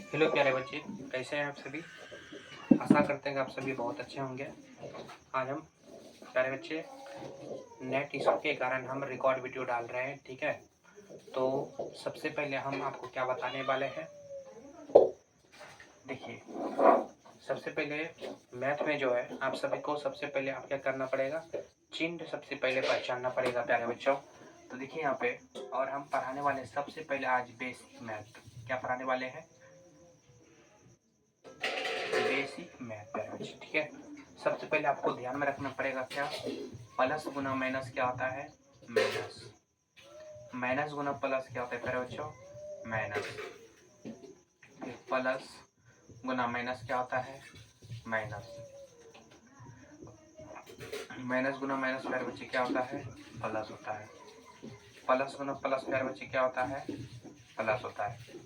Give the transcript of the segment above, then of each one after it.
Hello प्यारे बच्चे, कैसे हैं आप सभी। आशा करते हैं कि आप सभी बहुत अच्छे होंगे। आज हम प्यारे बच्चे नेट इशू के कारण हम रिकॉर्ड वीडियो डाल रहे हैं, ठीक है। तो सबसे पहले हम आपको क्या बताने वाले हैं, देखिए। सबसे पहले मैथ में जो है आप सभी को सबसे पहले आप क्या करना पड़ेगा, चिन्ह सबसे पहले पहचानना पड़ेगा प्यारे बच्चों। तो देखिए यहाँ पे, और हम पढ़ाने वाले सबसे पहले आज बेसिक मैथ क्या पढ़ाने वाले हैं, बेसिक मैथ प्यारे बच्चे, ठीक है। सबसे पहले आपको ध्यान में रखना पड़ेगा क्या, प्लस गुना माइनस क्या होता है, माइनस। माइनस गुना प्लस क्या होता है प्यारे बच्चों, माइनस। प्लस गुना माइनस क्या होता है, माइनस। माइनस गुना माइनस प्यारे बच्चे क्या होता है, प्लस होता है। प्लस गुना प्लस प्यारे बच्चे क्या होता है, प्लस होता है।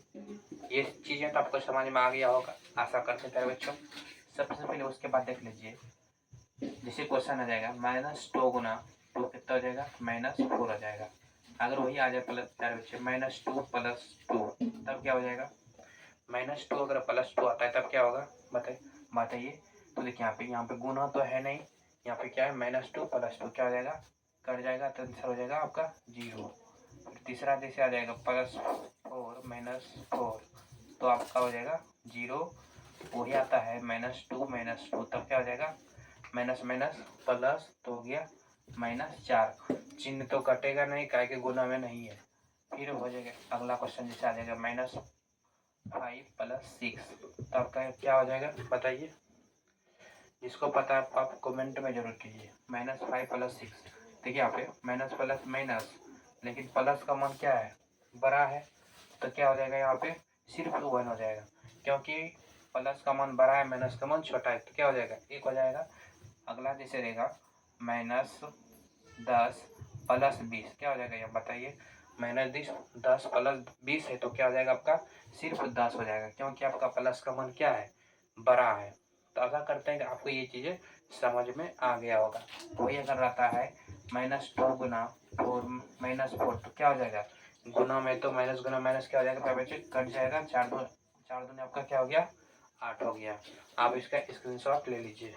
ये चीजें तो आपको समझ में आ गया होगा, आशा करते हैं प्यारे बच्चों। सबसे पहले उसके बाद देख लीजिए, जैसे क्वेश्चन आ जाएगा -2 गुना 2 कितना हो जाएगा, -4 आ जाएगा। अगर वही आ जाए प्लस प्यारे बच्चे -2 + 2 तब क्या हो जाएगा, -2 अगर +2 आता है तब क्या होगा, बताइए। तो देखिए यहाँ पे गुना तो है नहीं, यहाँ पे क्या है -2 + 2 क्या हो जाएगा, कट जाएगा, तो आंसर हो जाएगा आपका 0। फिर तीसरा जैसे आ जाएगा +4 -4 तो आपका हो जाएगा 0। वही आता है -2 -2 तब क्या हो जाएगा, माइनस माइनस प्लस तो हो गया -4। चिन्ह तो कटेगा नहीं, काय के गुना में नहीं है। फिर हो जाएगा अगला क्वेश्चन जैसे आ जाएगा -5 + 6 तब का क्या हो जाएगा, बताइए। जिसको पता है आप कमेंट में जरूर कीजिए। -5 + 6 देखिए यहाँ पे माइनस प्लस माइनस, लेकिन प्लस का मान क्या है, बड़ा है, तो क्या हो जाएगा यहाँ पे सिर्फ 1 हो जाएगा, क्योंकि प्लस का मान बड़ा है माइनस का मान छोटा है, तो क्या हो जाएगा 1 हो जाएगा। अगला जैसे रहेगा -10 + 20 क्या हो जाएगा, ये बताइए। -10 + 20 है तो क्या हो जाएगा आपका, सिर्फ 10 हो जाएगा, क्योंकि आपका प्लस का मान क्या है, बड़ा है। तो आशा करते हैं कि आपको ये चीज़ें समझ में आ गया होगा। वही अगर रहता है -2 गुना 4 -4 तो क्या हो जाएगा, गुना में तो माइनस गुना माइनस क्या हो जाएगा बच्चे, कट जाएगा, 4 दूनी आपका क्या हो गया, 8 हो गया। आप इसका स्क्रीनशॉट ले लीजिए।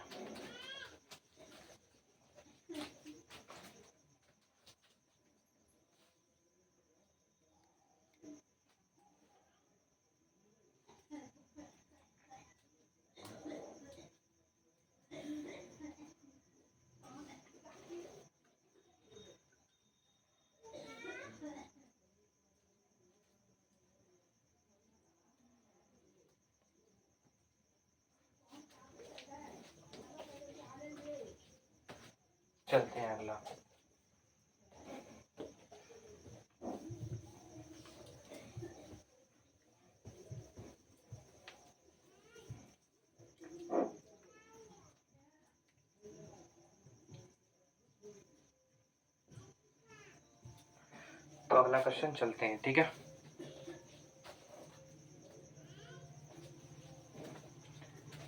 चलते हैं अगला। तो अगला क्वेश्चन चलते हैं, ठीक है।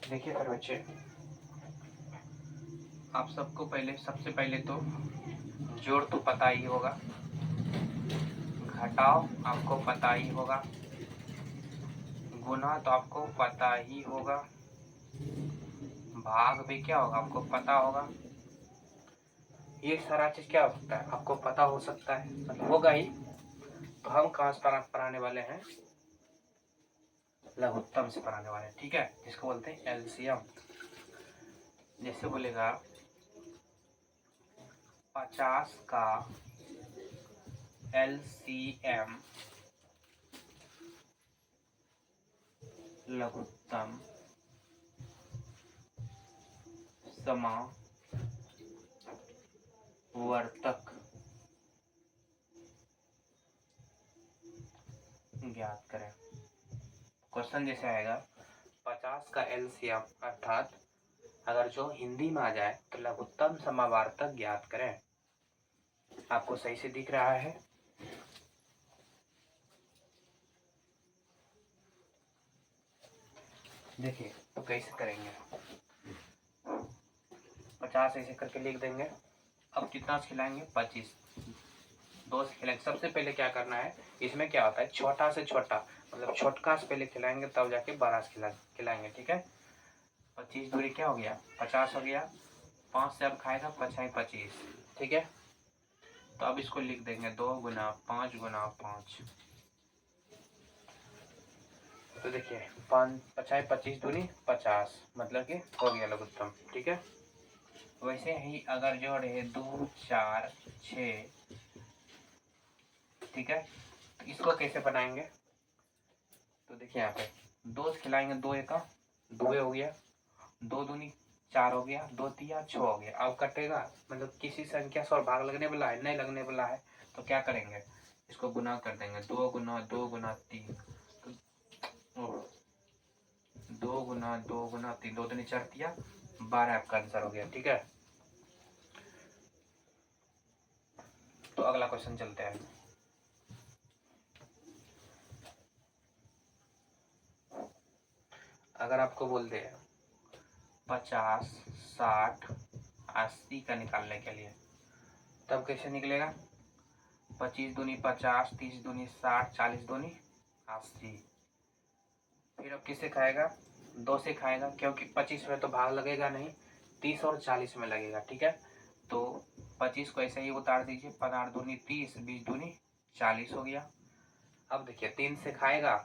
देखिए फिर बच्चे, आप सबको सबसे पहले तो जोड़ तो पता ही होगा, घटाव आपको पता ही होगा, गुना तो आपको पता ही होगा, भाग भी क्या होगा आपको पता होगा। ये सारा चीज क्या हो सकता है, आपको पता हो सकता है, मतलब होगा ही। तो हम कहाँ से पढ़ाने वाले हैं, लघुत्तम से पढ़ाने वाले हैं, ठीक है, जिसको बोलते हैं एलसीएम। जैसे बोलेगा 50 का एलसीएम लघुत्तम समावर्तक ज्ञात करें। क्वेश्चन जैसे आएगा 50 का एलसीएम अर्थात अगर जो हिंदी में आ जाए तो लघुत्तम समावर्तक ज्ञात करें। आपको सही से दिख रहा है, देखिए तो कैसे करेंगे, 50 ऐसे करके लिख देंगे। अब कितना खिलाएंगे, 25 दो से खिलाएंगे। सबसे पहले क्या करना है, इसमें क्या होता है, छोटा से छोटा, मतलब छोटका से पहले खिलाएंगे तब जाके बड़ा से खिलाएंगे। ठीक है, 25 दूरी क्या हो गया, 50 हो गया। 5 से अब खाएगा 25। ठीक है, तो अब इसको लिख देंगे 2 गुना 5 गुना 5। तो देखिए 5 25 दूनी 50, मतलब कि हो गया लघुत्तम। ठीक है, वैसे ही अगर जोड़े 2 4 6, ठीक है, तो इसको कैसे बनाएंगे, तो देखिए यहाँ पे 2 से खिलाएंगे, 2 एका 2 हो गया, 2 दूनी 4 हो गया, 2 तिया 6 हो गया। अब कटेगा, मतलब किसी संख्या से और भाग लगने वाला है, नहीं लगने वाला है, तो क्या करेंगे, इसको गुना कर देंगे। 2 गुना 2 गुना 3, तो 2 गुना 2 गुना 3, 2 दूनी 4 तिया 12 आपका आंसर हो गया। ठीक है, तो अगला क्वेश्चन चलते हैं। अगर आपको बोल दे 50 60 80 का निकालने के लिए, तब कैसे निकलेगा, 25 दूनी 50, 30 दूनी 60, 40 दूनी 80। फिर अब किससे खाएगा, 2 से खाएगा, क्योंकि 25 में तो भाग लगेगा नहीं, 30 और 40 में लगेगा। ठीक है, तो 25 को ऐसे ही उतार दीजिए, 15 दूनी 30, 20 दूनी 40 हो गया। अब देखिए 3 से खाएगा,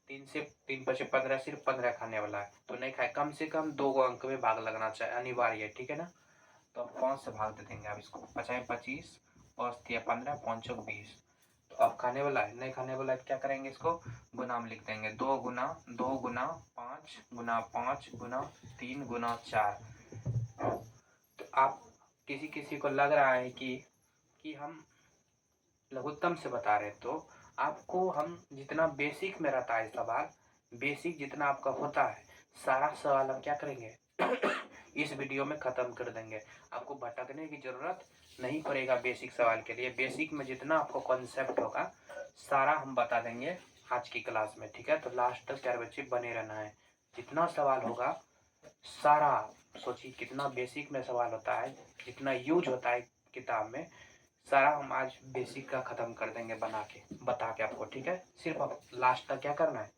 3 से 3 पचे 15, सिर्फ 15 खाने वाला है, तो नहीं खाए, कम से कम 2 अंक में भाग लगना चाहिए, अनिवार्य है। ठीक है ना, तो अब 5 से भाग दे देंगे। अब इसको 50 25, 5 दिया 15, 5 20। तो अब खाने वाला है, नहीं खाने वाला है, क्या करेंगे, इसको गुना में लिख देंगे। 2 गुना 2 गुना 5 गुना 5 गुना 3 गुना 4। तो आप किसी किसी को लग रहा है कि हम लघुत्तम से बता रहे, तो आपको हम जितना बेसिक में रहता है सवाल, बेसिक जितना आपका होता है, सारा सवाल हम क्या करेंगे इस वीडियो में ख़त्म कर देंगे। आपको भटकने की ज़रूरत नहीं पड़ेगा बेसिक सवाल के लिए। बेसिक में जितना आपको कॉन्सेप्ट होगा सारा हम बता देंगे आज की क्लास में। ठीक है, तो लास्ट तक प्यारे बच्चे बने रहना है। जितना सवाल होगा सारा, सोचिए कितना बेसिक में सवाल होता है, जितना यूज होता है किताब में, सारा हम आज बेसिक का ख़त्म कर देंगे बता के आपको। ठीक है, सिर्फ आप लास्ट तक क्या करना है,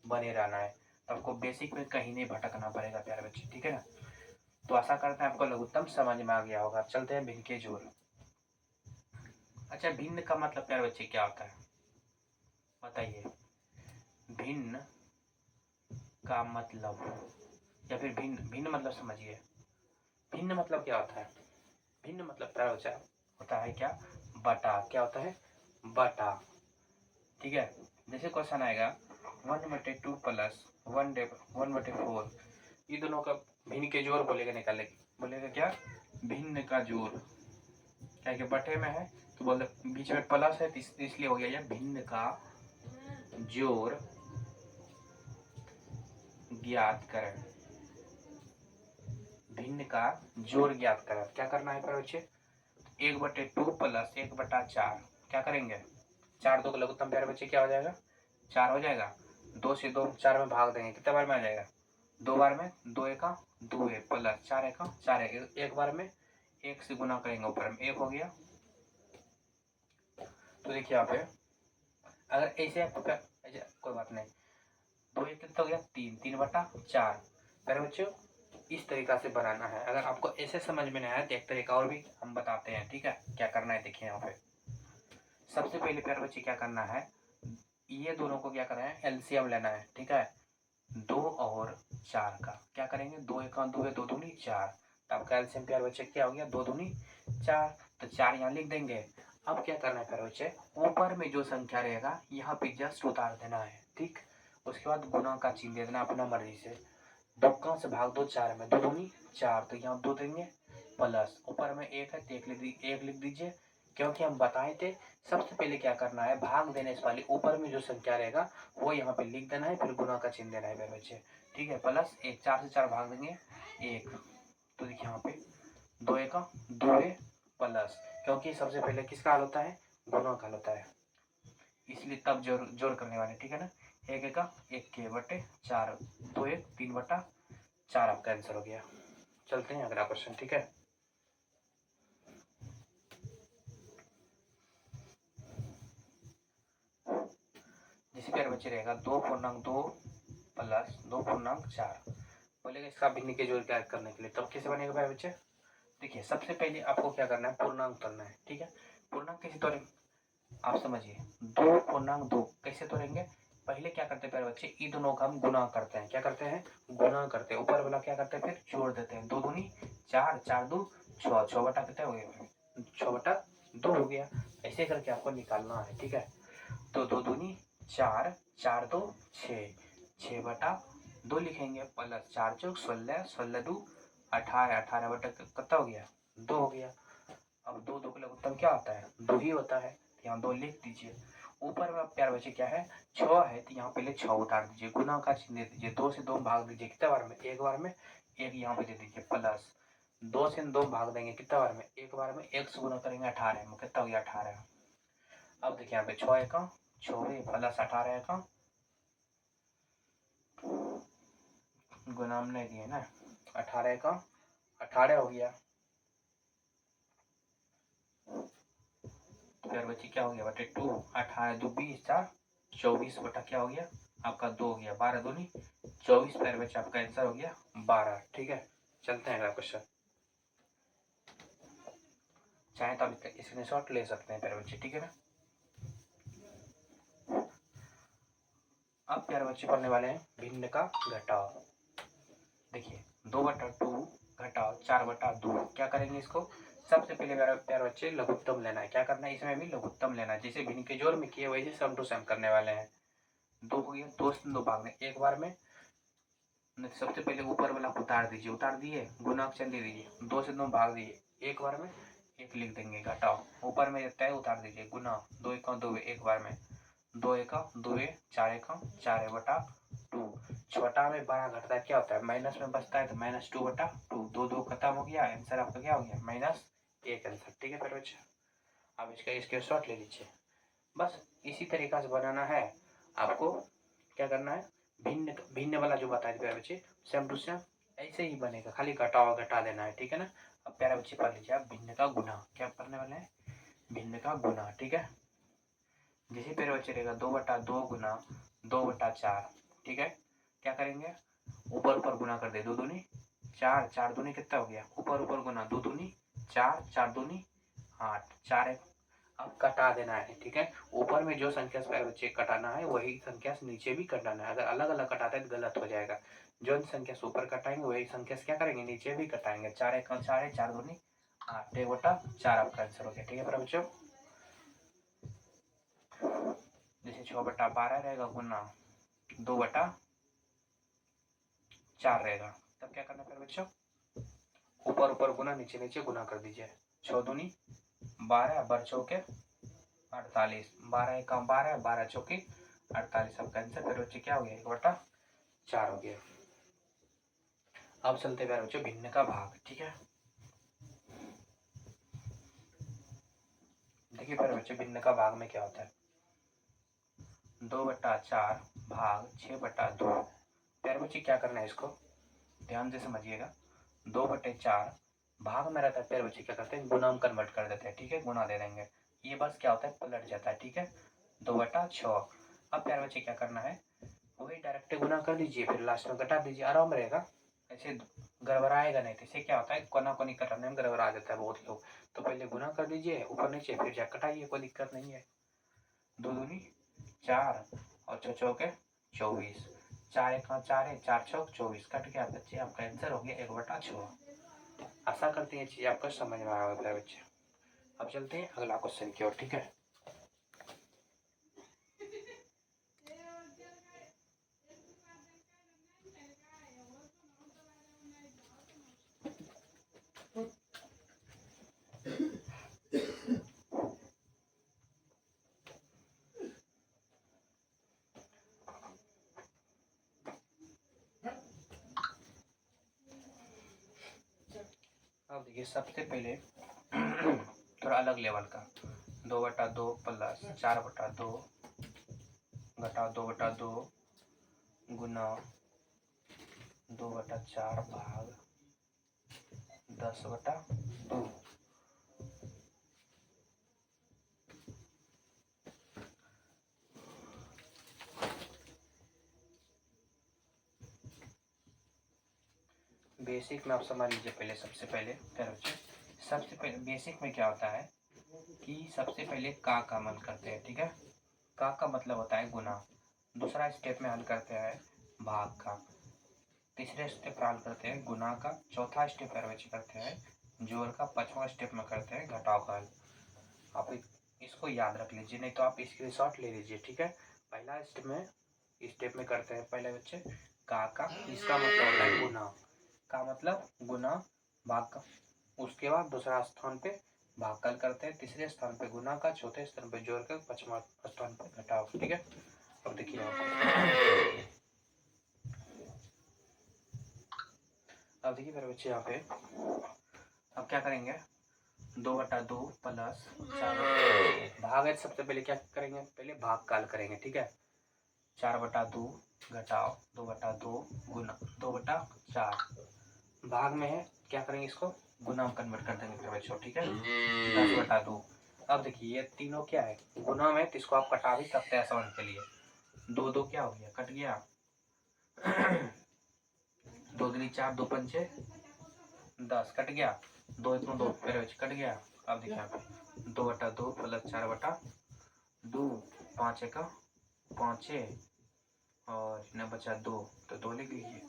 बने रहना है, आपको बेसिक में कहीं नहीं भटकना पड़ेगा प्यारे बच्चे। ठीक है ना, तो आशा करते हैं आपको लघुत्तम समझ में आ गया होगा। चलते हैं भिन्न के जोड़। अच्छा, भिन्न का मतलब प्यारे बच्चे क्या होता है, बताइए। भिन्न का मतलब, या फिर भिन्न भिन्न मतलब समझिए। भिन्न मतलब क्या होता है, भिन्न मतलब प्यारे बच्चा होता है क्या, बटा। क्या होता है, बटा। ठीक है, जैसे क्वेश्चन आएगा 1/2 प्लस 1/4, ये दोनों का भिन्न के जोड़ बोलेगा, निकालेगा, बोलेगा क्या, भिन्न का जोड़। क्या कि बटे में है तो बोल बीच में प्लस है, इसलिए हो गया ये भिन्न का जोड़ ज्ञात करें। भिन्न का जोड़ ज्ञात करें, क्या करना है पर बच्चे, 1/2 प्लस 1/4, क्या करेंगे, 4 2 का लघुत्तम प्यारे बच्चे क्या हो जाएगा, 4 हो जाएगा। 2 से 2 4 में भाग देंगे, कितने बार में आ जाएगा, 2 बार में, 2 एका 2 है, प्लस 4 एका 4 है, एक बार में 1 से गुना करेंगे, ऊपर में 1 हो गया। तो देखिए यहाँ पे अगर ऐसे आपको कोई बात नहीं, 2 1 कितना हो गया, 3 3/4। मेरे बच्चों इस तरीका से बनाना है। अगर आपको ऐसे समझ में नहीं आया तो एक तरीका और भी हम बताते हैं। ठीक है, क्या करना है, देखिए यहाँ पे सबसे पहले प्यारे बच्चे क्या करना है, ये दोनों को क्या करना है, एलसीएम लेना है। ठीक है, 2 और 4 का क्या करेंगे, 2 एका 2 है, 2 दूनी 4, तो आपका एलसीएम प्यारे बच्चे क्या हो गया, 2 दूनी 4, तो 4 यहाँ लिख देंगे। अब क्या करना है प्यारे बच्चे, ऊपर में जो संख्या रहेगा यहाँ पे जस्ट उतार देना है। ठीक, उसके बाद गुना का चिन्ह दे देना अपना मर्जी से। 2 का से भाग दो 4 में, 2 दूनी 4, तो यहाँ 2 देंगे, प्लस ऊपर में 1 है तो 1 लिख दीजिए, क्योंकि हम बताए थे सबसे पहले क्या करना है, भाग देने से वाले ऊपर में जो संख्या रहेगा वो यहाँ पे लिख देना है, फिर गुना का चिन्ह देना है मेरे बच्चे। ठीक है, प्लस 1, 4 से 4 भाग देंगे 1, तो देखिए यहाँ पे 2 एका 2 है, प्लस, क्योंकि सबसे पहले किसका हल होता है, गुना का हल होता है, इसलिए तब जोड़ करने वाले। ठीक है ना, 1 एका 1 के बटे 4, 2 1 3/4 आपका आंसर हो गया। चलते हैं अगला क्वेश्चन। ठीक है, जिस प्यारे बच्चे रहेगा 2.2 प्लस 2.4 बोलेगा इसका भिन्न के जोड़ ज्ञात करने के लिए, तब कैसे बनेगा प्यारे बच्चे? देखिए सबसे पहले आपको क्या करना है, पूर्णांक करना है। ठीक है, पूर्णांक कैसे तोड़ेंगे आप समझिए। 2.2 कैसे तोड़ेंगे? पहले क्या करते हैं प्यारे बच्चे, इन दोनों का हम गुना करते हैं। क्या करते हैं? गुना करते हैं। ऊपर वाला क्या करते हैं, फिर जोड़ देते हैं। 2 दूनी 4, 4 दो 6, 6 बटा कितना हो गया? 6/2 हो गया। ऐसे करके आपको निकालना है। ठीक है, तो 2 दूनी 4, 4 दो 6, 6/2 लिखेंगे, प्लस 4 चौक 16, 16 दो 18, 18 बटा कितना हो गया? 2 हो गया। अब 2 का लघुत्तम क्या होता है? 2 ही होता है, यहाँ 2 लिख दीजिए। ऊपर में प्यारे बच्चे क्या है, 6 है, तो यहाँ पहले 6 उतार दीजिए, गुना का चिन्ह दे दीजिए। 2 से 2 भाग दीजिए, कितने बार में? एक बार में। एक यहाँ पे दे दीजिए, प्लस 2 से 2 भाग देंगे, कितने बार में? एक बार में। 1 से गुना करेंगे 18 में, कितना हो गया? 18। अब देखिए यहाँ पे 6 एकम 6 प्लस 18 एकम गुना हमने दिए ना, 18 एकम 18 हो गया। तो प्यारे बच्चे क्या हो गया? बटे 2, 18 2 20, 4 24 बटा क्या हो गया आपका? 2 हो गया। 12 दूनी 24 प्यारे बच्चे आपका आंसर हो गया 12। ठीक है, चलते हैं अगला क्वेश्चन। चाहे तो आप इसका स्क्रीनशॉट ले सकते हैं प्यारे बच्चे। ठीक है ना, अब प्यारे बच्चे पढ़ने वाले हैं भिन्न का घटाव। देखिए 2/2 घटाओ 4/2, क्या करेंगे इसको? सबसे पहले प्यारे बच्चे लघुत्तम लेना है। क्या करना है? इसमें भी लघुत्तम लेना है, जैसे भिन्न के जोड़ में किए वैसे सम टू सम करने वाले हैं। 2 हो गया, 2 से 2 भाग में एक बार में। सबसे पहले ऊपर वाला उतार दीजिए, उतार दिए, गुना चिन्ह दे दीजिए। 2 से 2 भाग दिए, एक बार में एक लिख देंगे। घटाओ ऊपर में तय उतार दीजिए, गुना 2 एकम 2 एक बार में। 2 एकम 2 4 एकम 4 बटा 2। छोटा में बड़ा घटता है, क्या होता है? माइनस में बचता है, तो -2/2। 2 2 खत्म हो गया, आंसर आपका क्या हो गया? -1 आंसर। ठीक है फिर बच्चे, आप इसका स्क्रीनशॉट ले लीजिए। बस इसी तरीका से बनाना है आपको। क्या करना है? भिन्न भिन्न वाला जो बताया प्यारे बच्चे, सेम टू सेम ऐसे ही बनेगा, खाली घटाओ घटा देना है। ठीक है ना, अब प्यारे बच्चे पढ़ लीजिए आप भिन्न का गुना। क्या पढ़ने वाले हैं? भिन्न का गुना। ठीक है, जैसे प्यारे बच्चे रहेगा 2/2 गुना 2/4। ठीक है, क्या करेंगे? ऊपर ऊपर गुना कर दे, 2 दूनी 4, 4 दूनी कितना हो गया? ऊपर ऊपर गुना, 2 दूनी 4, 4 दूनी 8, 4 अब कटा देना है। ठीक है, ऊपर में जो संख्या से बच्चे कटाना है वही संख्या से नीचे भी कटाना है। अगर अलग अलग कटाते हैं तो गलत हो जाएगा। जो संख्या से ऊपर कटाएंगे वही संख्या से क्या करेंगे? नीचे भी कटाएंगे। 4 एकम 4 है, 4 दूनी 8, 1/4 आपका आंसर हो गया। ठीक है मेरे बच्चों, जैसे 6/12 रहेगा गुना 2/4 रहेगा, तब क्या करना है बच्चों? ऊपर ऊपर गुना, नीचे नीचे गुना कर दीजिए। 6 दूनी 12, 12 चौके 48, 12 एकम 12, 12 चौके 48 आपका आंसर। फिर बच्चे क्या हो गया? 1/4 हो गया। अब चलते हैं बच्चों भिन्न का भाग। ठीक है, देखिए फिर बच्चों भिन्न का भाग में क्या होता है? 2/4 भाग 6/2। प्यारे बच्चे क्या करना है, इसको ध्यान से समझिएगा। 2/4 भाग में रहता है, प्यारे बच्चे क्या करते हैं? गुना में कन्वर्ट कर देते हैं। ठीक है, गुना दे देंगे, ये बस क्या होता है? पलट जाता है। ठीक है, 2/6। अब प्यारे बच्चे क्या करना है? वही डायरेक्ट गुना कर दीजिए, फिर लास्ट में घटा दीजिए, आराम रहेगा। ऐसे गड़बड़ाएगा नहीं, तो इससे क्या होता है? कोना कोनी कटाने में गड़बड़ा जाता है बहुत लोग। तो पहले गुना कर दीजिए ऊपर नीचे, फिर जा कटाइए, कोई दिक्कत नहीं है। 2 दूनी 4 और 6 चौके 24, 4 एकम 4 है, 4 चौक 24, कट गया बच्चे, आपका आंसर हो गया 1/6। आशा करते हैं चीज आपको समझ में आया होगा बच्चे। अब चलते हैं अगला क्वेश्चन की ओर। ठीक है, अब देखिए सबसे पहले थोड़ा अलग लेवल का 2/2 प्लस 4/2 घटाओ 2/2 गुना 2/4 भाग 10/2। बेसिक में आप समझ लीजिए पहले, सबसे पहले प्यारे बच्चे, सबसे पहले बेसिक में क्या होता है कि सबसे पहले का हल करते हैं, ठीक है। का मतलब होता है गुना। दूसरा स्टेप में हल करते हैं भाग का। तीसरे स्टेप पर हल करते हैं गुना का। चौथा स्टेप पर बच्चे करते हैं जोड़ का। पांचवा स्टेप में करते हैं घटाव का हल। आप इसको याद रख लीजिए, नहीं तो आप स्क्रीनशॉट ले लीजिए, ठीक है। पहला स्टेप में करते हैं पहले बच्चे का। इसका मतलब होता है गुना। का मतलब गुना, भाग का। उसके बाद दूसरा स्थान पे भागकल करते हैं, तीसरे स्थान पे गुना का, चौथे स्थान पे जोड़ का, पांचवा स्थान पे घटाव, ठीक है। अब देखिए मेरे बच्चे यहाँ पे अब क्या करेंगे, 2/2 प्लस 4 भाग है। सबसे पहले क्या करेंगे, पहले भागकाल करेंगे, ठीक है। 4/2 घटाव 2/2 गुना 2/4 भाग में है, क्या करेंगे इसको गुना में कन्वर्ट कर देंगे मेरे बच्चों, ठीक है। 10/2। अब देखिए ये तीनों क्या है, गुना में, तो इसको आप कटा भी सकते हैं आसान के लिए। 2 क्या हो गया, कट गया। 2 दूनी 4, 2 पंचे 10, कट गया। 2 1 2 मेरे बच्चे कट गया। अब देखिए यहाँ पे 2/2 प्लस 4/2, 5 1 5 और न बचा 2, तो 2 लिख लीजिए।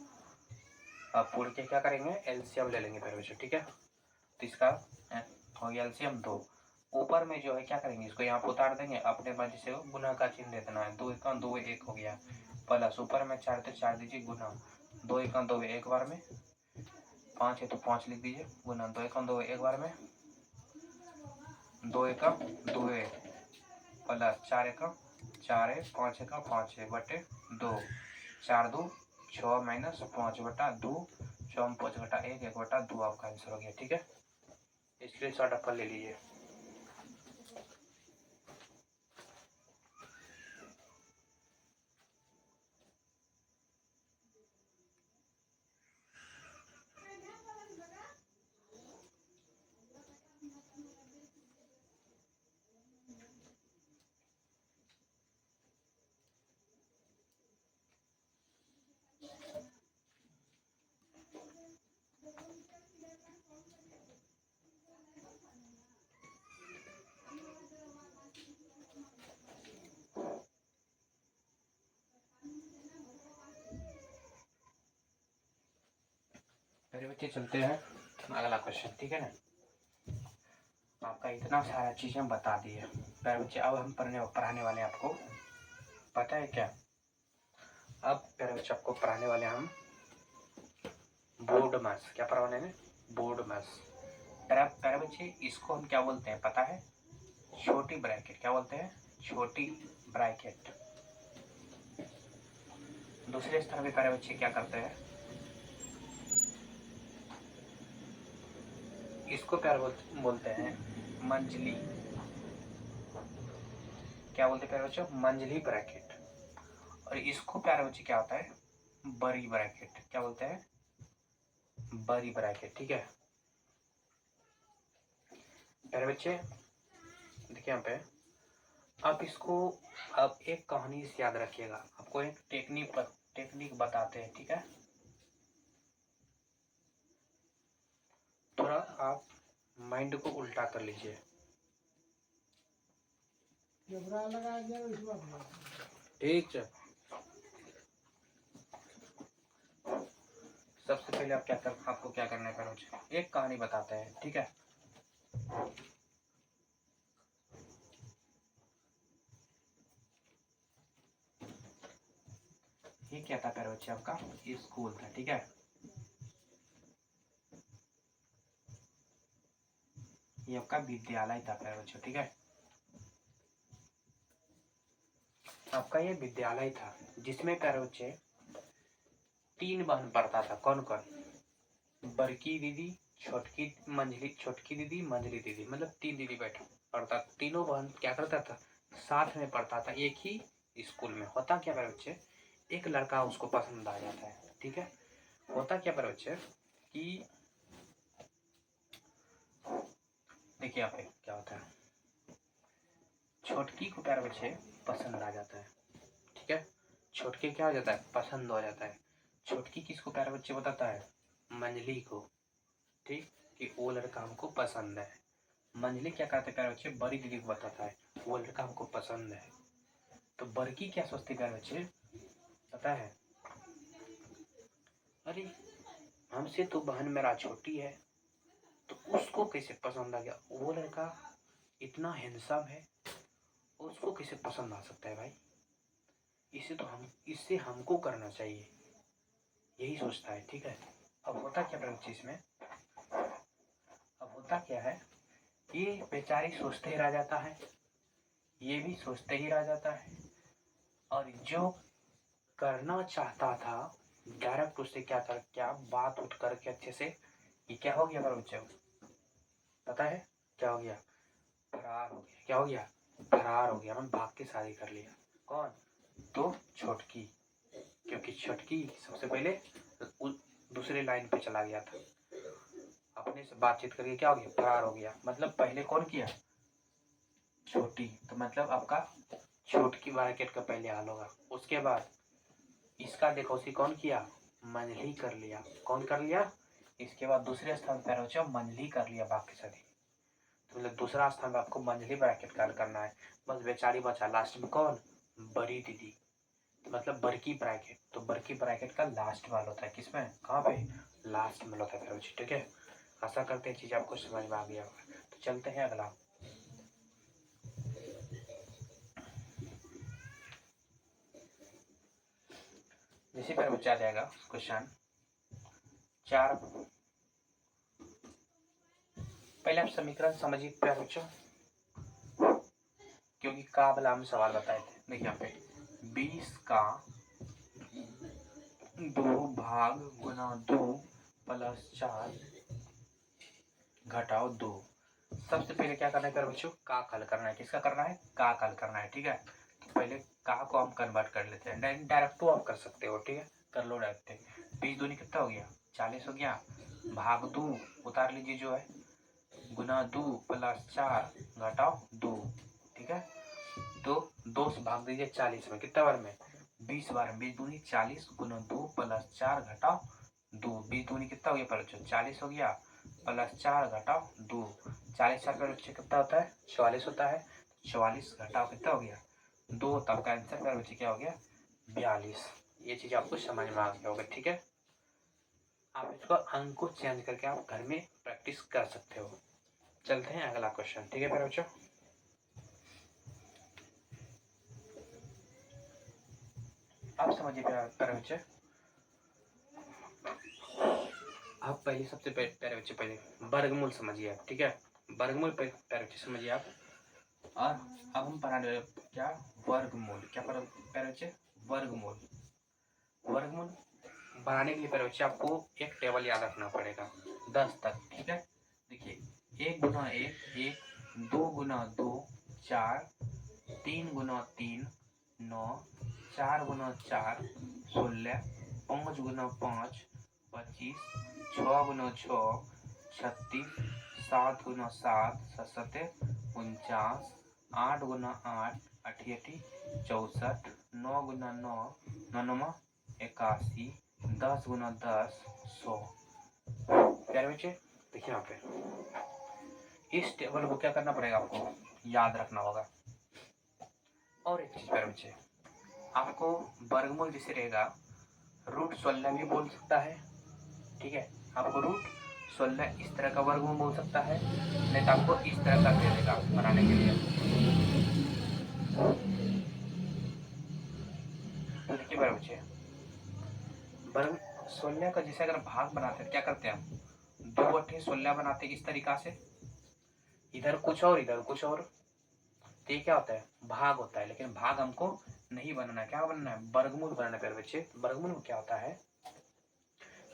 अब पूरे के क्या करेंगे, एलसीएम ले लेंगे मेरे बच्चों, ठीक है। तो इसका हो गया एलसीएम 2। ऊपर में जो है क्या करेंगे, इसको यहाँ पर उतार देंगे, अपने मर्जी से गुना का चिन्ह दे देना है। 2 1 2 1 हो गया, प्लस ऊपर में 4 तो 4 दीजिए गुना, 2 1 2 एक बार में, 5 है तो 5 लिख दीजिए गुना, 2 1 2 एक बार में, 2 1 2 प्लस 4 1 4 है, 5 1 5 है बटे 2, 4 2 6 माइनस 5/2, 6 5/1 1/2 आपका आंसर हो गया, ठीक है। स्क्रीनशॉट आप ले लीजिए। मेरे बच्चे चलते हैं अगला क्वेश्चन, ठीक है ना। आपका इतना सारा चीजें बता दी है मेरे बच्चे। अब हम पढ़ाने वाले आपको पता है क्या, अब मेरे बच्चे आपको पढ़ाने वाले हम बोर्ड मैथ्स। क्या पढ़ाने में, बोर्ड मैथ्स। प्यारे बच्चे इसको हम क्या बोलते हैं पता है, छोटी ब्रैकेट। क्या बोलते हैं, छोटी ब्रैकेट। दूसरे स्थान पे प्यारे बच्चे क्या करते हैं, इसको प्यार बोलते हैं मंजली। क्या बोलते हैं प्यारे बच्चों, मंजली ब्रैकेट। और इसको प्यारे बच्चे क्या होता है, बड़ी ब्रैकेट। क्या बोलते हैं, बड़ी ब्रैकेट, ठीक है। प्यारे बच्चे देखिए यहाँ पे, आप इसको अब एक कहानी से याद रखिएगा। आपको एक टेक्निक बताते हैं, ठीक है। थोड़ा आप माइंड को उल्टा कर लीजिए, ठीक है। सबसे पहले आपको क्या करना है बच्चे, एक कहानी बताते हैं, ठीक है। ये क्या था प्यारे बच्चे, आपका स्कूल था, ठीक है। ये आपका विद्यालय था प्यारे बच्चों, ठीक है। आपका ये विद्यालय था जिसमें प्यारे बच्चे 3 बहन पढ़ता था। कौन कौन, बड़की दीदी, छोटकी दीदी, मंझली दीदी, मतलब 3 दीदी बैठा पढ़ता। तीनों बहन क्या करता था, साथ में पढ़ता था एक ही स्कूल में। होता क्या प्यारे बच्चे, एक लड़का उसको पसंद आ जाता है, ठीक है। होता क्या प्यारे बच्चे कि देखिए यहाँ पे क्या होता है, छोटकी को प्यारे बच्चे पसंद आ जाता है, ठीक है। छोटकी क्या हो जाता है, पसंद हो जाता है। छोटकी किसको प्यारे बच्चे बताता है, मंजली को, ठीक, कि वो लड़का हमको पसंद है। मंजली क्या करते प्यारे बच्चे, बड़ी दीदी को बताता है वो लड़का हमको पसंद है। तो बड़की क्या सोचती प्यारे बच्चे, पता है, अरे हमसे तो बहन मेरा छोटी है, तो उसको कैसे पसंद आ गया, वो लड़का इतना हैंडसम है, उसको कैसे पसंद आ सकता है भाई, इससे हमको करना चाहिए, यही सोचता है। ठीक है, अब होता क्या प्यारे बच्चे इसमें, अब होता क्या है, ये बेचारी सोचते ही रह जाता है, ये भी सोचते ही रह जाता है, और जो करना चाहता था डायरेक्ट उससे क्या बात उठ करके अच्छे से, ये क्या हो गया मेरे बच्चों, पता है क्या हो गया, फरार हो गया। क्या हो गया, फरार हो गया, मैं भाग के शादी कर लिया। कौन, तो छोटकी, क्योंकि छोटकी सबसे पहले दूसरे लाइन पे चला गया था, अपने से बातचीत करके क्या हो गया, फरार हो गया। मतलब पहले कौन किया, छोटी, तो मतलब आपका छोटकी ब्रैकेट का पहले हाल होगा। उसके बाद इसका देखौसी कौन किया, मंजली कर लिया। कौन कर लिया, इसके बाद दूसरे स्थान पर हो जाओ, मंजली कर लिया बाकी सभी। तो मतलब दूसरा स्थान पर आपको मंजली ब्रैकेट करना है, बस बेचारी बचा लास्ट में कौन, बड़ी दीदी, तो मतलब बड़की ब्रैकेट। तो बड़की ब्रैकेट का लास्ट वाल होता है किसमें, कहाँ पे, लास्ट में होता है। ठीक है, आशा करते हैं चीज आपको समझ में आ गया होगा। तो चलते हैं अगला। जैसे पर बच्चा जाएगा क्वेश्चन 4, पहले आप समीकरण समझिए प्यारे बच्चों, क्योंकि का वाला हम सवाल बताए थे। देखिए यहाँ पे 20 का 2 भाग गुना 2 प्लस 4 घटाओ 2। सबसे पहले क्या करना है प्यारे बच्चों, का हल करना है। किसका करना है, का हल करना है। ठीक है, तो पहले का को हम कन्वर्ट कर लेते हैं, डायरेक्ट तो आप कर सकते हो। ठीक है, कर लो डायरेक्ट। 20 दूनी कितना हो गया, 40 हो गया, भाग 2 उतार लीजिए जो है, गुना 2 प्लस 4 घटाओ 2। ठीक है, तो 2 से भाग दीजिए 40 में, कितना बार में, 20 बार में। 20 दूनी 40 गुना 2 प्लस 4 घटाओ 2। 20 दूनी कितना हो गया पर बच्चों, 40 हो गया, प्लस 4 घटाओ 2। 40 4 पर बच्चे कितना होता है, 44 होता है। 44 घटाओ कितना हो गया, 2। तब का आंसर पर बच्चे क्या हो गया, 42। ये चीज आपको समझ में आ गया होगा। ठीक है, आप इसको अंक को चेंज करके आप घर में प्रैक्टिस कर सकते हो। चलते हैं अगला क्वेश्चन। ठीक है प्यारे बच्चों, आप समझिए प्यारे बच्चे, आप पहले सबसे प्यारे बच्चे पहले वर्गमूल समझिए आप। ठीक है, वर्गमूल प्यारे बच्चे समझिए आप। और अब हम पढ़ाने क्या, वर्गमूल। क्या प्यारे बच्चे, वर्गमूल। वर्गमूल बनाने के लिए प्यारे बच्चे आपको एक टेबल याद रखना पड़ेगा 10 तक। ठीक है, देखिए 1 गुना 1 1, 2 गुना 2 4, 3 गुना 3 9, 4 गुना 4 16, 5 गुना 5 25, 6 गुना 6 36, 7 गुना 7 7 49, 8 गुना 8 88 64, 9 गुना 9 99 81, 10 गुना 10 100। प्यारे बच्चे देखिए यहाँ पे इस टेबल को क्या करना पड़ेगा, आपको याद रखना होगा। और एक चीज प्यारे बच्चे, आपको वर्गमूल जैसे रहेगा, रूट 16 भी बोल सकता है। ठीक है, आपको रूट 16 इस तरह का वर्गमूल बोल सकता है, नहीं तो आपको इस तरह का दे देगा बनाने के लिए। तो देखिए प्यारे बच्चे, वर्ग 16 का जैसे अगर भाग बनाते हैं क्या करते हैं हम, 2 बटे 16 बनाते हैं इस तरीका से, इधर कुछ और इधर कुछ और। तो ये क्या होता है, भाग होता है। लेकिन भाग हमको नहीं बनना है, क्या बनना है, वर्गमूल बनना है प्यारे बच्चे। वर्गमूल में क्या होता है,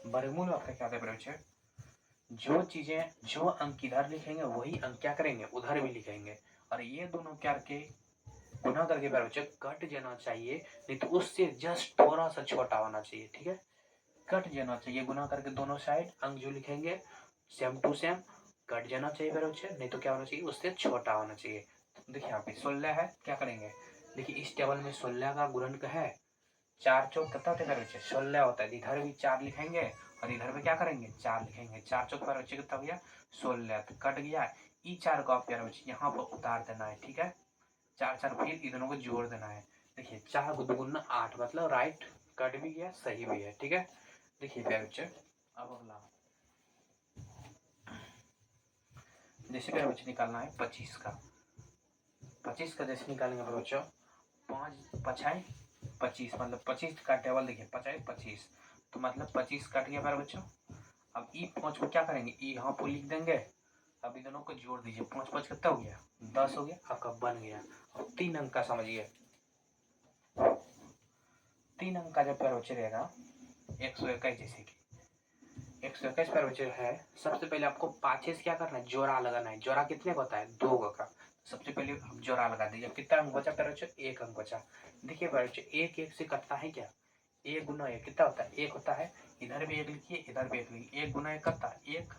वर्गमूल में आपका क्या होता है प्यारे बच्चे, जो चीजें जो अंक इधर लिखेंगे वही अंक क्या करेंगे उधर भी लिखेंगे, और ये दोनों क्या करके गुना करके प्यारे बच्चे कट जाना चाहिए, नहीं तो उससे जस्ट थोड़ा सा छोटा होना चाहिए। ठीक है, कट जाना चाहिए, गुना करके दोनों साइड अंक जो लिखेंगे सेम टू सेम कट जाना चाहिए प्यारे बच्चे, नहीं तो क्या होना चाहिए, उससे छोटा होना चाहिए। तो देखिए यहाँ पे 16 है, क्या करेंगे, देखिए इस टेबल में 16 का गुणनक है 4 चौक कितना होता है प्यारे बच्चे, 16 होता है। इधर भी 4 लिखेंगे और इधर पे क्या करेंगे 4 लिखेंगे। 4 चौक प्यारे बच्चे कितना हो गया 16, तो कट गया। ई 4 को आप प्यारे बच्चे यहाँ पर उतार देना है, ठीक है। 4 4 फिर इन दोनों को जोड़ देना है। देखिए 4 को 2 गुना 8, मतलब राइट, कट भी गया, सही भी है, ठीक है। देखिए प्यारे बच्चे अब अगला जैसे प्यारे बच्चे निकालना है 25 का। 25 का जैसे निकालेंगे प्यारे बच्चों 5 पछाई 25, मतलब 25 का टेबल देखिए 25, तो मतलब 25 कट गया प्यारे बच्चों। अब ई 5 को क्या करेंगे, ई यहाँ पर लिख देंगे। अब इन दोनों को जोड़ दीजिए, 5 5 कितना हो गया 10 हो गया, आपका बन गया। अब 3 अंक का समझिए, 3 अंक का जब प्यारे बच्चे रहेगा 121, जैसे कि 121 प्यारे बच्चे है। सबसे पहले आपको 5 से क्या करना है, जोड़ा लगाना है। जोड़ा कितने का होता है 2 का। सबसे पहले आप जोड़ा लगा दीजिए। कितना अंक बचा प्यारे बच्चे 1 अंक बचा। देखिए प्यारे बच्चे 1 1 से कटता है क्या, 1 गुना 1 कितना होता है 1 होता है। इधर भी 1 लिखिए, इधर भी 1 लिखिए, 1 गुना 1 करता है 1,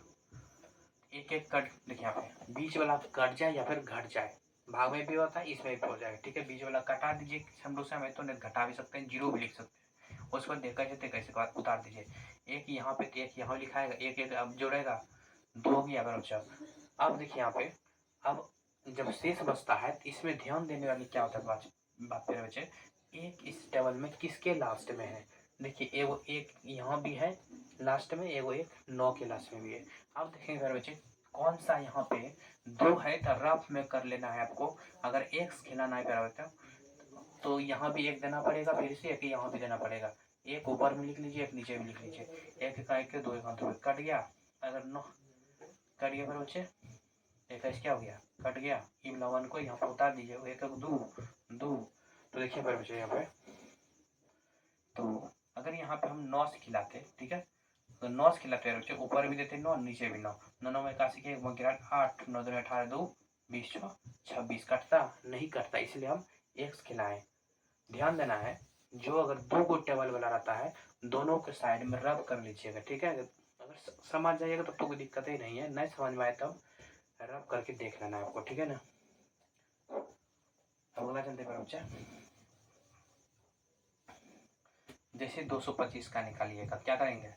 1 1 कट। देखिए यहाँ पे बीच वाला कट जाए या फिर घट जाए, भाग में भी होता है, इसमें भी हो जाएगा, ठीक है। बीच वाला कटा दीजिए, हम लोग समय तो नहीं घटा भी सकते हैं, जीरो भी लिख सकते हैं। उसको देखा जाते कैसे उतार दीजिए। एक यहाँ पे, एक यहाँ लिखाएगा, एक एक अब जोड़ेगा, 2 हो गया बच्चा। अब देखिए यहाँ पे, अब जब शेष बचता है तो इसमें ध्यान देने वाली क्या होता है बात मेरे बच्चे, एक इस टेबल में किसके लास्ट में है। देखिए एगो एक यहाँ भी है लास्ट में, एगो एक 9 के लास्ट में भी है। अब देखेंगे मेरे बच्चे कौन सा यहाँ पे 2 है, तो रफ में कर लेना है आपको। अगर x खिलाना है प्यारा बच्चा तो यहाँ भी 1 देना पड़ेगा, फिर से 1 यहाँ भी देना पड़ेगा। 1 ऊपर में लिख लीजिए, 1 नीचे में लिख लीजिए। 1 का 1 2 1 कट गया। अगर 9 कट गया मेरे बच्चे, 21 क्या हो गया कट गया। इन 1 को यहाँ पर उतार दीजिए, 1 2 तो देखिए मेरे बच्चे यहाँ पे, तो अगर यहाँ पे हम 9 से खिलाते, ठीक है, तो 9 से खिलाते हैं बच्चे, ऊपर भी देते 9, नीचे भी 9, 9 में 81 के 8 9 2 18 2 20 26 कटता नहीं कटता, इसलिए हम x खिलाएं। ध्यान देना है, जो अगर 2 को टेबल वाला रहता है दोनों के साइड में रब कर लीजिएगा, ठीक है। अगर समझ जाइएगा तो कोई दिक्कत ही नहीं है, नहीं समझ में आए तो रब करके देख लेना है आपको, ठीक है ना। अगला चलते हैं बच्चा, जैसे 225 का निकालिएगा क्या करेंगे,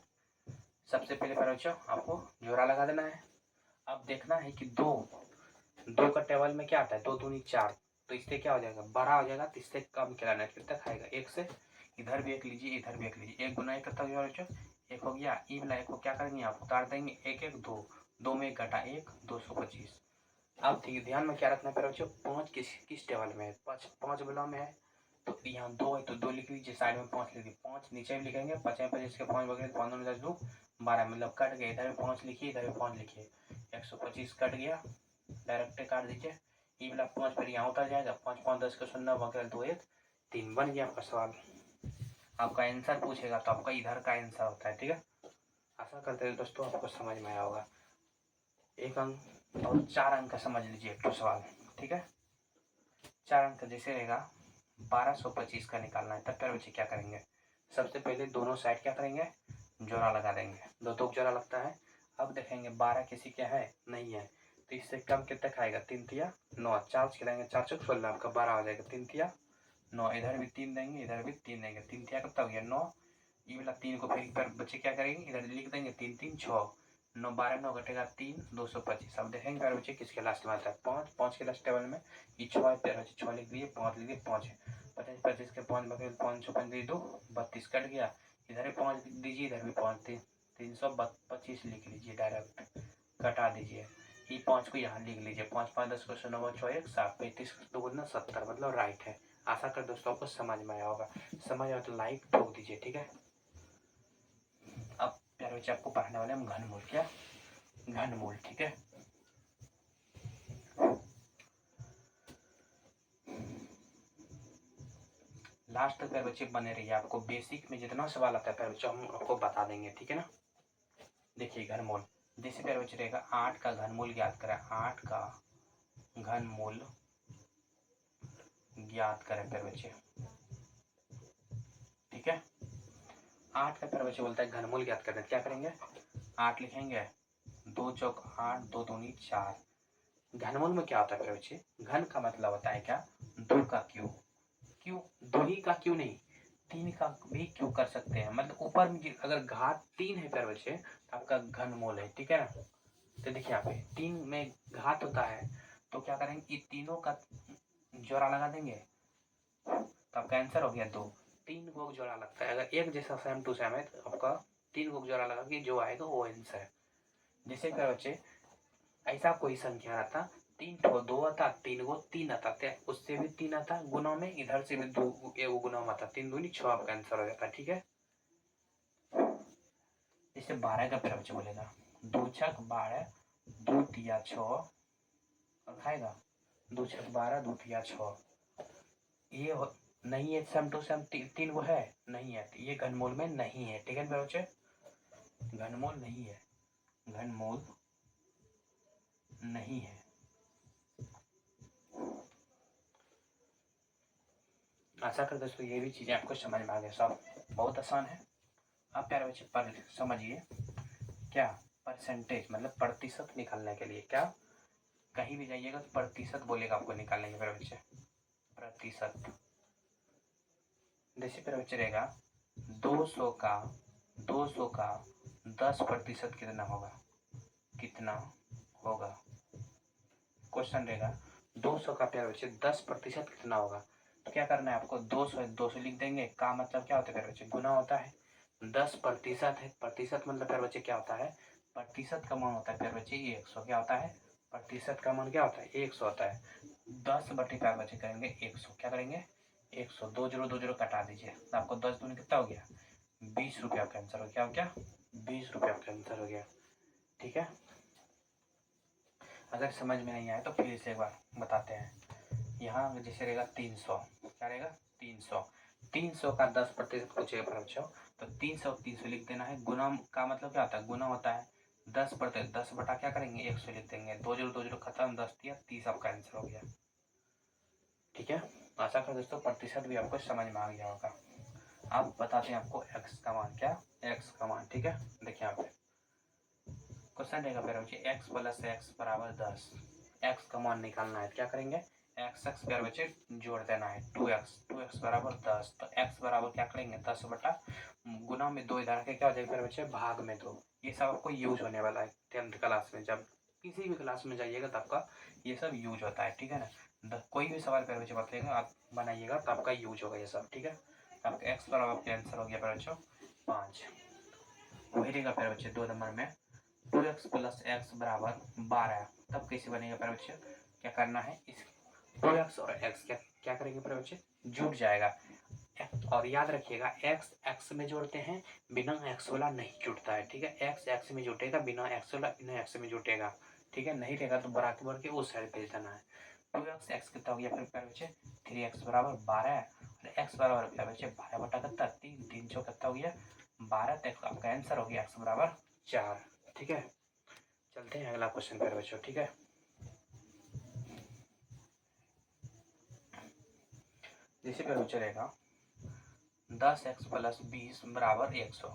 सबसे पहले बच्चों आपको जोड़ा लगा देना है। अब देखना है कि 2 का टेबल में क्या आता है 2 दूनी 4, तो इससे क्या हो जाएगा बड़ा हो जाएगा, तो इससे कम खिलाना है, कितना खाएगा 1 से। इधर भी 1 लीजिए, इधर भी 1 लीजिए, 1 गुना 1 कितना हो गया बच्चों 1 हो गया। ई वाला 1 को क्या करेंगे आप उतार देंगे, 1 1 2 में 1 घटा 1 225। अब ठीक है, ध्यान में क्या रखना पड़ेगा बच्चों, 5 किस टेबल में है, 5 बिलो में है, तो यहाँ 2 है तो 2 लिख लीजिए, साइड में 5 लिखिए, 5 नीचे भी लिखेंगे, 5 25 के 5 वगैरह 5 10 2 12, मतलब कट गया। इधर भी 5 लिखिए, इधर भी 5 लिखिए, 125 कट गया, डायरेक्ट काट दीजिए। ई वाला 5 फिर यहाँ उतर जाएगा, 5 5 10 के 0 वगैरह 2 1 3 बन गया आपका सवाल। आपका आंसर पूछेगा तो आपका इधर का आंसर होता है, ठीक है। आशा करते हैं दोस्तों आपको समझ में आया होगा। 1 अंक और 4 अंक का समझ लीजिए एक तो सवाल, ठीक है। 4 अंक जैसे रहेगा 1225 का निकालना है, तब बच्चे क्या करेंगे, सबसे पहले दोनों साइड क्या करेंगे जोड़ा लगा देंगे, 2 जोड़ा लगता है। अब देखेंगे 12 किसी क्या है नहीं है, तो इससे कम कितना खाएगा 3 तिया 9, 4 खिलाएंगे, 4 चौक 16 आपका 12 हो जाएगा, 3 तिया 9, इधर भी 3 देंगे, इधर भी 3 देंगे, 3 तिया कितना हो गया 9। ये वाला 3 को फिर बच्चे क्या करेंगे इधर लिख देंगे, 3 3 6 9 12 9 घटेगा 3 225। अब देखेंगे प्यारे बच्चे किसके लास्ट में आता है 5, 5 के लास्ट टेबल में ये 6 है, प्यारे बच्चे 6 लिख दिए, 5 लिख दिए, 5 है 25 25 के 5 बगे 5 6 5 2 32 कट गया। इधर भी 5 दीजिए, इधर भी 5 325 लिख लीजिए, डायरेक्ट कटा दीजिए। ये 5 को यहाँ लिख लीजिए, 5 5 10 को 9 6 1 7 35 2 गुना 70, मतलब राइट है। आशा कर दोस्तों आपको समझ में आया होगा, समझ आया तो लाइक ठोक दीजिए, ठीक है। अब प्यारे बच्चे आपको पढ़ने वाले हम घनमूल, क्या घनमूल, ठीक है। लास्ट तक प्यारे बच्चे बने रहिए, आपको बेसिक में जितना सवाल आता है प्यारे बच्चे हम आपको बता देंगे, ठीक है ना। देखिए घनमूल जैसे प्यारे बच्चे रहेगा 8 का घनमूल ज्ञात करें, 8 का घनमूल ज्ञात करें प्यारे बच्चे, ठीक है। 8 का प्यारे बच्चे बोलता है घनमूल ज्ञात करें, क्या करेंगे 8 लिखेंगे, 2 चौक 8 2 दूनी 4। घनमूल में क्या होता है प्यारे बच्चे, घन का मतलब होता है क्या 2 का क्यूब, क्यों 2 ही का क्यों नहीं 3 का भी क्यों कर सकते हैं, मतलब ऊपर में अगर घात 3 है प्यारे बच्चे तो आपका घनमूल है, ठीक है ना। तो देखिए यहाँ पे 3 में घात होता है तो क्या करेंगे, ये तीनों का जोड़ा लगा देंगे तो आपका आंसर हो गया 2। 3 को जोड़ा लगता है, अगर एक जैसा सेम टू सेम है तो आपका 3 को जोड़ा लगा के जो आएगा वो आंसर है। जैसे प्यारे बच्चे ऐसा कोई संख्या आता 3 को 2 आता, 3 को 3 आता, उससे भी 3 आता गुना में, इधर से भी 2 एक गुना में आता, 3 दूनी 6 आपका आंसर हो जाता है, ठीक है। जैसे 12 का प्यारे बच्चे बोलेगा 2 छक 12, 2 तिया 6 और खाएगा 2 छक 12, 2 तिया 6। ये नहीं है सम टू सम 3 वो है नहीं है, ये घनमूल में नहीं है, ठीक है प्यारे बच्चे, घनमूल नहीं है, घनमूल नहीं है। आशा करते दोस्तों ये भी चीजें आपको समझ में आ गया, सब बहुत आसान है। आप प्यारे बच्चे पर समझिए क्या परसेंटेज मतलब प्रतिशत निकालने के लिए, क्या कहीं भी जाइएगा तो प्रतिशत बोलेगा आपको निकालने के, प्यारे बच्चे प्रतिशत। जैसे प्यारे बच्चे रहेगा 200 का 10% कितना होगा, कितना होगा। क्वेश्चन रहेगा 200 का प्यारे बच्चे 10% कितना होगा, तो क्या करना है आपको 200 लिख देंगे। का मतलब क्या होता है प्यारे बच्चे, गुना होता है। 10% है, प्रतिशत मतलब प्यारे बच्चे क्या होता है, प्रतिशत का मान होता है प्यारे बच्चे 100, क्या होता है प्रतिशत का मान क्या होता है 100 होता है। 10 बटे प्यारे बच्चे करेंगे 100, क्या करेंगे 100, 2 0 कटा दीजिए तो आपको 10 दूनी कितना हो गया 20 रुपये आपका आंसर हो गया, क्या 20 रुपये आपका आंसर हो गया, ठीक है। अगर समझ में नहीं आए तो फिर से एक बार बताते हैं। यहाँ जैसे रहेगा 300, क्या रहेगा 300 का 10% पूछेगा बच्चों तो 300 लिख देना है। गुना का मतलब क्या होता है, गुना होता है 10%, 10 बटा क्या करेंगे 100 लिख देंगे, 2 0 खत्म, 10 दिया 30 आपका आंसर हो गया, ठीक है। आशा कर दोस्तों प्रतिशत भी आपको समझ में आ गया होगा। आप बताते हैं आपको x का मान, क्या x का मान, ठीक है। देखिए यहाँ पे क्वेश्चन रहेगा प्यारे बच्चे x प्लस x बराबर 10, x का मान निकालना है, क्या करेंगे x प्यारे बच्चे जोड़ देना है 2x बराबर 10, तो x बराबर क्या करेंगे 10 बटा गुना में 2 इधर के क्या हो जाएगा प्यारे बच्चे भाग में 2। ये सब आपको यूज होने वाला है 10th क्लास में, जब किसी भी क्लास में जाइएगा तो आपका ये सब यूज होता है, ठीक है ना। कोई भी सवाल प्यारे बच्चे बताइएगा आप बनाइएगा तो आपका यूज होगा ये सब, ठीक है। आपका x बराबर आपका आंसर हो गया प्यारे बच्चों 5। वही रहेगा प्यारे बच्चे 2 नंबर में 2x प्लस x बराबर 12, तब कैसे बनेगा प्यारे बच्चे, क्या करना है इस 2x और x क्या करेंगे प्यारे बच्चे जुड़ जाएगा। और याद रखिएगा x x में जोड़ते हैं, बिना x वाला नहीं जुड़ता है, ठीक है। x x में जुटेगा, बिना x वाला बिना x में जुटेगा, ठीक है। नहीं रहेगा तो बराबर बढ़ के उस साइड भेज देना है। 2x x कितना हो गया फिर प्यारे बच्चे 3x बराबर 12 और x बराबर प्यारे बच्चे 12 बटा कितना 3, 3 चौक कितना हो गया 12, तो आपका आंसर हो गया x बराबर 4, ठीक है। चलते हैं अगला क्वेश्चन पर बच्चों, ठीक है। जैसे पर बच्चों रहेगा 10x प्लस 20 बराबर 100,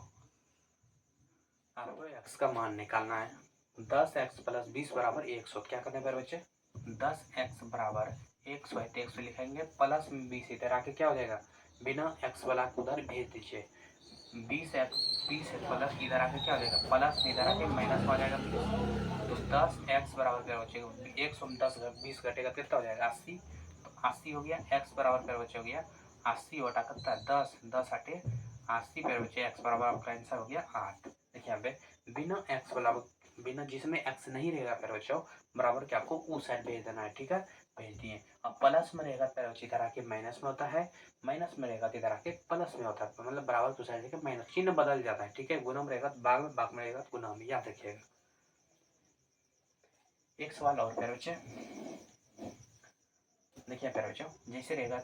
आपको x का मान निकालना है। 10x प्लस 20 बराबर 100, क्या करना है पर बच्चे 10x बराबर 100 है तो 100 लिखेंगे, प्लस में 20 इधर आके क्या हो जाएगा बिना x वाला उधर भेज दीजिए, 20 है प्लस इधर आके क्या हो जाएगा प्लस में इधर आके माइनस में आ जाएगा 20, तो 10x बराबर क्या बचेगा 100 में 10 20 घटेगा कितना हो जाएगा 80, तो 80 हो गया। x बराबर क्या बचे हो गया 80 बटा कितना 10, 10 हटे 80 पर बचे x बराबर आपका आंसर हो गया 8। देखिए यहाँ पे बिना x वाला बिना जिसमें x नहीं रहेगा फिर बच्चों बराबर के आपको उस साइड भेज देना है, ठीक है भेज दिए। अब प्लस में रहेगा फिर बच्चे इधर आके माइनस में होता है, माइनस में रहेगा तो इधर आके प्लस में होता है, तो मतलब बराबर टू साइड के माइनस चिन्ह बदल जाता है, ठीक है। गुना में रहेगा तो भाग में रहेगा तो गुना में, याद रखिएगा। एक सवाल और प्यारे बच्चे देखिए प्यारे बच्चों जैसे रहेगा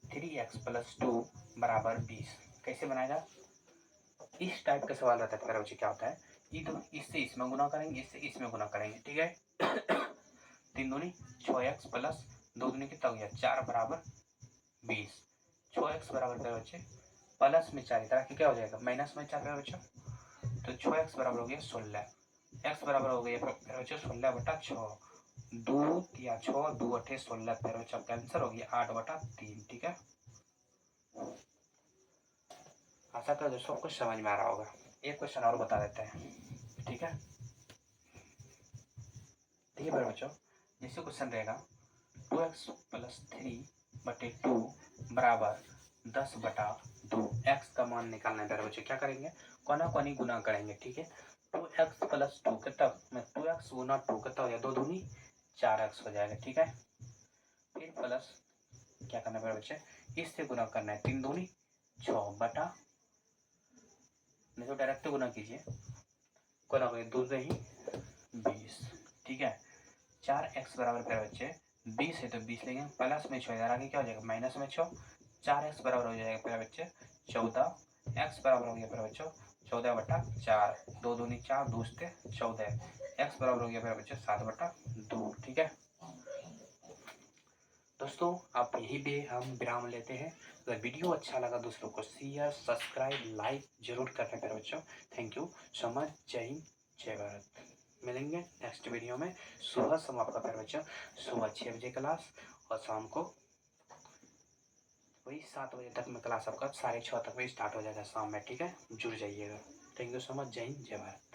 3x प्लस 2 बराबर 20, कैसे बनाएगा इस टाइप का सवाल रहता है प्यारे बच्चे। क्या होता है ये तो इससे इसमें गुना करेंगे, इससे इसमें गुना करेंगे, ठीक है। 3 दूनी 6x प्लस 2 दूनी कितना हो गया 4 बराबर 20, 6x बराबर प्यारे बच्चे प्लस में 4 इधर आके क्या हो जाएगा माइनस में 4 प्यारे बच्चों, तो 6x बराबर हो गया 16, x बराबर हो गया प्यारे बच्चों 16 बटा 6, 2 या 6 2 अठे 16 प्यारे बच्चों का आंसर हो गया 8 बटा 3, ठीक है। आशा कर दोस्तों कुछ समझ में आ रहा होगा। एक क्वेश्चन और बता देते हैं, ठीक है। देखिए मेरे बच्चों, जैसे क्वेश्चन रहेगा 2x प्लस 3/2 बराबर 10/2। x का मान निकालना है मेरे बच्चों। क्या करेंगे, कोना कोनी गुना करेंगे, ठीक है। 2x प्लस 2 कितना, 2x गुना 2 कितना हो जाएगा, 2 दूनी 4x हो जाएगा, ठीक है। फिर प्लस क्या करना है मेरे बच्चे, इससे गुना करना है, 3 दूनी 6 बटा, नहीं तो डायरेक्ट गुना कीजिए, गुना करिए 2 से ही 20, ठीक है। 4x बराबर मेरे बच्चे 20 है तो 20 लेंगे, प्लस में 6 इधर आगे क्या हो जाएगा, माइनस में 6, 4x बराबर हो जाएगा मेरे बच्चे 14, x बराबर हो गया मेरे बच्चों 14/4, 2 दूनी 4, 2 से 14, x बराबर हो गया मेरे बच्चे 7/2, ठीक है। दोस्तों आप यही पे हम विराम लेते हैं। अगर वीडियो अच्छा लगा दोस्तों को शेयर सब्सक्राइब लाइक जरूर करना मेरे बच्चों। Thank you so much. जय हिंद जय भारत। मिलेंगे नेक्स्ट वीडियो में। सुबह समाप्त मेरे बच्चों, सुबह 6 बजे क्लास और शाम को वही 7 बजे तक में क्लास आपका 6:30 तक में स्टार्ट हो जाएगा शाम में, ठीक है। जुड़ जाइएगा। Thank you so much. जय हिंद जय भारत।